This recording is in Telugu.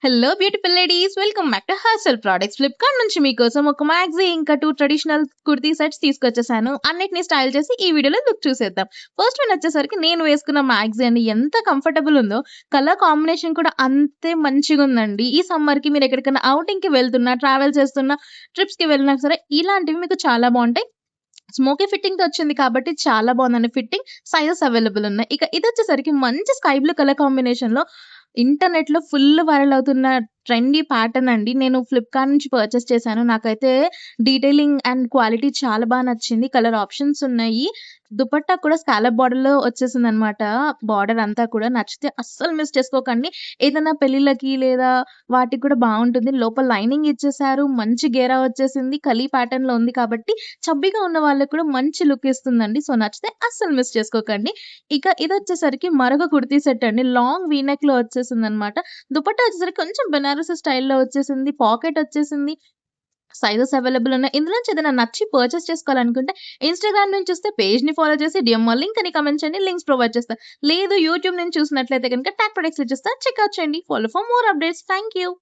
Hello beautiful ladies, welcome back to హర్సల్ ప్రొడక్ట్స్. ఫ్లిప్కార్ట్ నుంచి మీకోసం ఒక మ్యాక్సీ ఇంకా 2 ట్రెడిషనల్ కుర్తీ సెట్స్ తీసుకొచ్చేసాను. అన్నిటిని స్టైల్ చేసి ఈ వీడియోలో లుక్ చూసేద్దాం. ఫస్ట్ వన్ వచ్చేసరికి నేను వేసుకున్న మ్యాక్సీ అండి. ఎంత కంఫర్టబుల్ ఉందో, కలర్ కాంబినేషన్ కూడా అంతే మంచిగుందండి. ఈ సమ్మర్‌కి మీరు ఎక్కడికైనా ఔటింగ్‌కి వెళ్తున్నా, ట్రావెల్ చేస్తున్నా, ట్రిప్స్‌కి వెళ్ళినా సరే ఇలాంటివి మీకు చాలా బావుంటాయి. స్మోకీ ఫిట్టింగ్‌తో వచ్చింది కాబట్టి చాలా బావుందండి ఫిట్టింగ్. సైజెస్ అవైలబుల్ ఉన్నాయి. ఇక ఇదొచ్చేసరికి మంచి స్కై బ్లూ కలర్ కాంబినేషన్‌లో ఇంటర్నెట్‌లో ఫుల్ వైరల్ అవుతున్న ట్రెండీ ప్యాటర్న్ అండి. నేను ఫ్లిప్‌కార్ట్ నుంచి పర్చేస్ చేశాను. నాకైతే డీటెయిలింగ్ అండ్ క్వాలిటీ చాలా నచ్చింది. కలర్ ఆప్షన్స్ ఉన్నాయి. దుపట్టా కూడా స్కాలప్ బోర్డర్‌లో వచ్చేసిందనమాట. బోర్డర్ అంతా కూడా నచ్చితే అస్సలు మిస్ చేసుకోకండి. ఏదైనా పెళ్ళిళ్ళకి లేదా వాటికి కూడా బావుంటుంది. లోపల లైనింగ్ ఇచ్చేసారు. మంచి గేరా వచ్చేసింది. కలీ ప్యాటర్న్‌లో ఉంది కాబట్టి చబ్బీగా ఉన్న వాళ్ళకి కూడా మంచి లుక్ ఇస్తుందండి. సో, నచ్చితే అస్సలు మిస్ చేసుకోకండి. ఇక ఇదొచ్చేసరికి మరొక కుర్తీ సెట్ అండి. లాంగ్ వీ నెక్‌లో వచ్చేసిందనమాట. దుపట్టా వచ్చేసరికి కొంచెం బెనారసి స్టైల్‌లో వచ్చేసింది. పాకెట్ వచ్చేసింది. సైజెస్ అవైలబుల్ ఉన్నాయి. ఇందులోంచి ఏదైనా నచ్చి పర్చేస్ చేసుకోవాలనుకుంటే ఇన్‌స్టాగ్రామ్ నుంచి చూస్తే పేజ్‌ని ఫాలో చేసి డీఎం లింక్ అని కామెంట్ చేయండి. లింక్స్ ప్రొవైడ్ చేస్తా. లేదు యూట్యూబ్ నుంచి చూసినట్లయితే గనుక ట్యాగ్ ప్రొడక్ట్స్ ఇచ్చేస్తా. చెక్ ఔట్ చేయండి. Follow for more updates. Thank you.